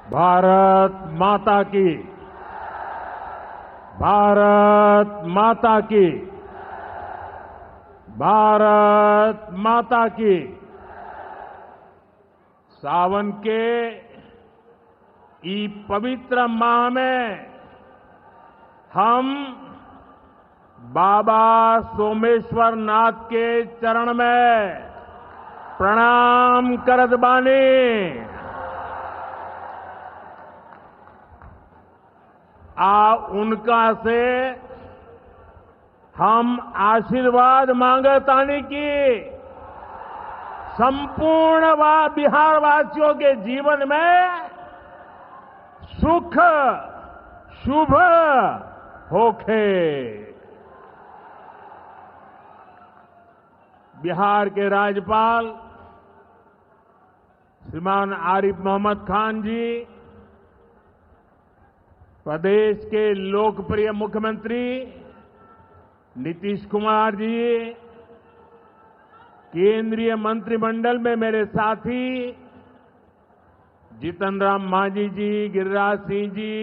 भारत माता की। भारत माता की। भारत माता की। सावन के ई पवित्र माह में हम बाबा सोमेश्वर नाथ के चरण में प्रणाम करत बानी। उनका से हम आशीर्वाद मांगतानी की संपूर्ण बिहार वासियों के जीवन में सुख शुभ होखे। बिहार के राज्यपाल श्रीमान आरिफ मोहम्मद खान जी, प्रदेश के लोकप्रिय मुख्यमंत्री नीतीश कुमार जी, केंद्रीय मंत्रिमंडल में मेरे साथी जीतन राम मांझी जी, गिरिराज सिंह जी,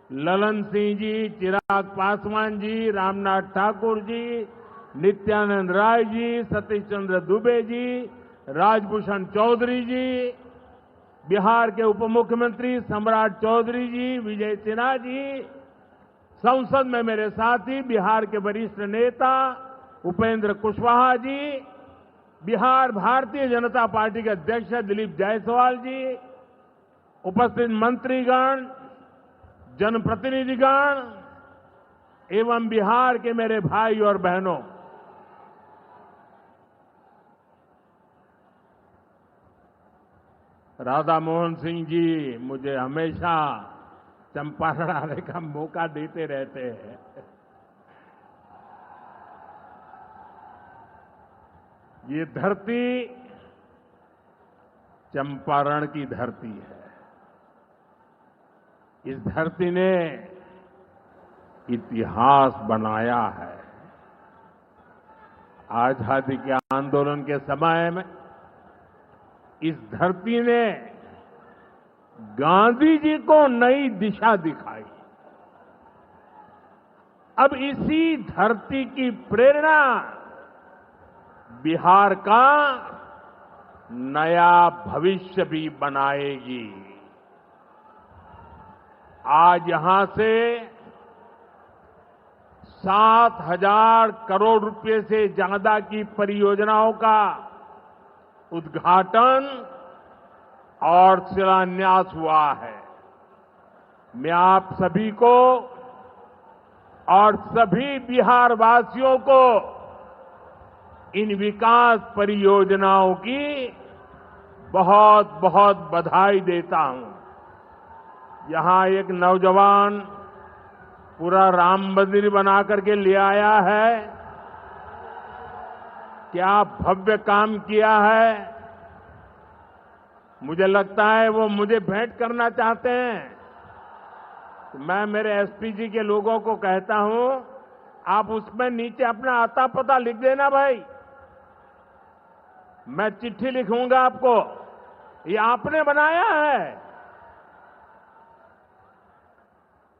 ललन सिंह जी, चिराग पासवान जी, रामनाथ ठाकुर जी, नित्यानंद राय जी, सतीश चंद्र दुबे जी, राजभूषण चौधरी जी, बिहार के उप मुख्यमंत्री सम्राट चौधरी जी, विजय सिन्हा जी, संसद में मेरे साथी बिहार के वरिष्ठ नेता उपेंद्र कुशवाहा जी, बिहार भारतीय जनता पार्टी के अध्यक्ष दिलीप जायसवाल जी, उपस्थित मंत्रीगण, जनप्रतिनिधिगण एवं बिहार के मेरे भाई और बहनों, राधा मोहन सिंह जी मुझे हमेशा चंपारण आने का मौका देते रहते हैं। ये धरती चंपारण की धरती है। इस धरती ने इतिहास बनाया है। आजादी के आंदोलन के समय में इस धरती ने गांधी जी को नई दिशा दिखाई। अब इसी धरती की प्रेरणा बिहार का नया भविष्य भी बनाएगी। आज यहां से 7,000 करोड़ रुपए से ज्यादा की परियोजनाओं का उद्घाटन और शिलान्यास हुआ है। मैं आप सभी को और सभी बिहार वासियों को इन विकास परियोजनाओं की बहुत बहुत बधाई देता हूं। यहां एक नौजवान पूरा राम मंदिर बना करके ले आया है। क्या भव्य काम किया है। मुझे लगता है वो मुझे भेंट करना चाहते हैं। तो मैं मेरे एसपी जी के लोगों को कहता हूं, आप उसमें नीचे अपना आता पता लिख देना भाई। मैं चिट्ठी लिखूंगा आपको, ये आपने बनाया है।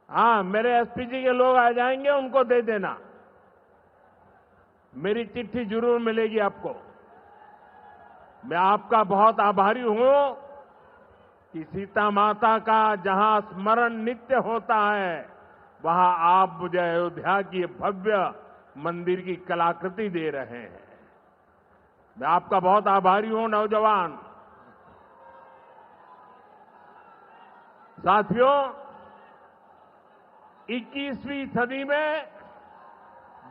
हाँ, मेरे एसपी जी के लोग आ जाएंगे, उनको दे देना। मेरी चिट्ठी जरूर मिलेगी आपको। मैं आपका बहुत आभारी हूं कि सीता माता का जहां स्मरण नित्य होता है, वहां आप मुझे अयोध्या की भव्य मंदिर की कलाकृति दे रहे हैं। मैं आपका बहुत आभारी हूं नौजवान साथियों। 21वीं सदी में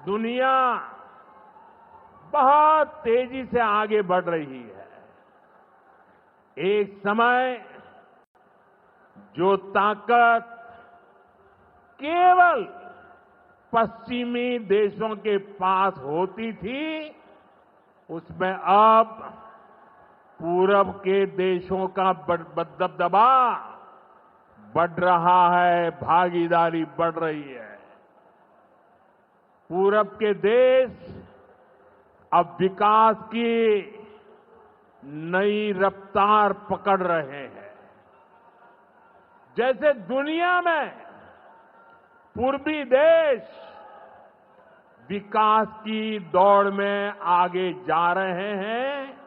दुनिया बहुत तेजी से आगे बढ़ रही है। एक समय जो ताकत केवल पश्चिमी देशों के पास होती थी, उसमें अब पूरब के देशों का दबदबा बढ़ रहा है, भागीदारी बढ़ रही है। पूरब के देश अब विकास की नई रफ्तार पकड़ रहे हैं। जैसे दुनिया में पूर्वी देश विकास की दौड़ में आगे जा रहे हैं,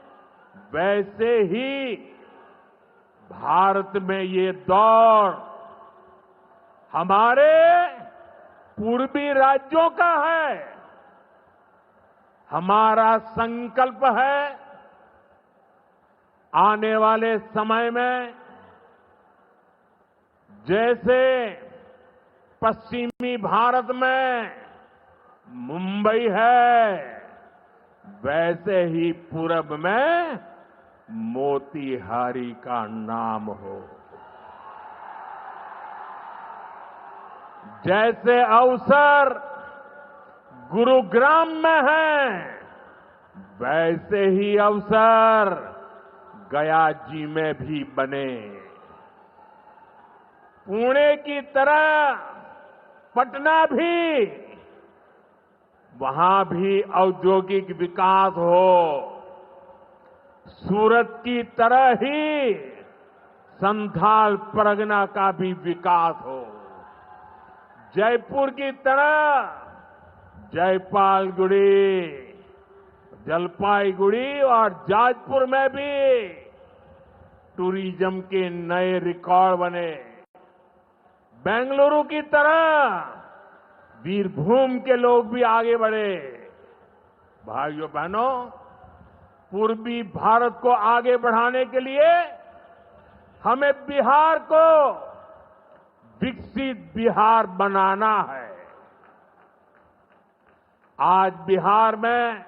वैसे ही भारत में ये दौर हमारे पूर्वी राज्यों का है। हमारा संकल्प है आने वाले समय में जैसे पश्चिमी भारत में मुंबई है, वैसे ही पूरब में मोतीहारी का नाम हो। जैसे अवसर गुरुग्राम में है, वैसे ही अवसर गया जी में भी बने। पुणे की तरह पटना भी, वहां भी औद्योगिक विकास हो। सूरत की तरह ही संथाल परगना का भी विकास हो। जयपुर की तरह जयपालगुड़ी, जलपाईगुड़ी और जाजपुर में भी टूरिज्म के नए रिकॉर्ड बने। बेंगलुरु की तरह वीरभूम के लोग भी आगे बढ़े। भाइयों बहनों, पूर्वी भारत को आगे बढ़ाने के लिए हमें बिहार को विकसित बिहार बनाना है। आज बिहार में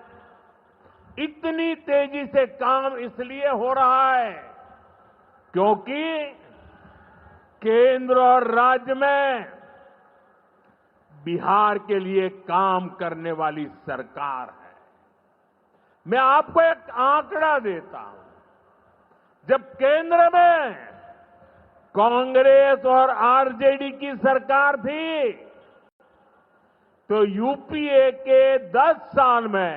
इतनी तेजी से काम इसलिए हो रहा है क्योंकि केंद्र और राज्य में बिहार के लिए काम करने वाली सरकार है। मैं आपको एक आंकड़ा देता हूं। जब केंद्र में कांग्रेस और आरजेडी की सरकार थी, तो यूपीए के 10 साल में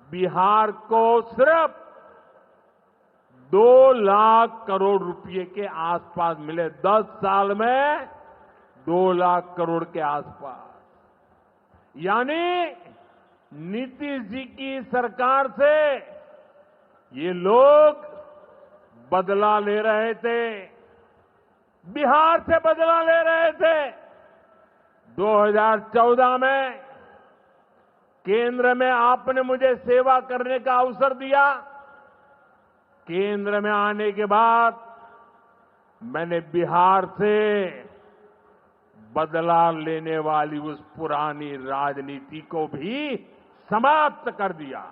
बिहार को सिर्फ 2 लाख करोड़ रुपए के आसपास मिले। 10 साल में 2 लाख करोड़ के आसपास। यानी नीतीश जी की सरकार से ये लोग बदला ले रहे थे, बिहार से बदला ले रहे थे। 2014 में केंद्र में आपने मुझे सेवा करने का अवसर दिया। केंद्र में आने के बाद मैंने बिहार से बदला लेने वाली उस पुरानी राजनीति को भी समाप्त कर दिया।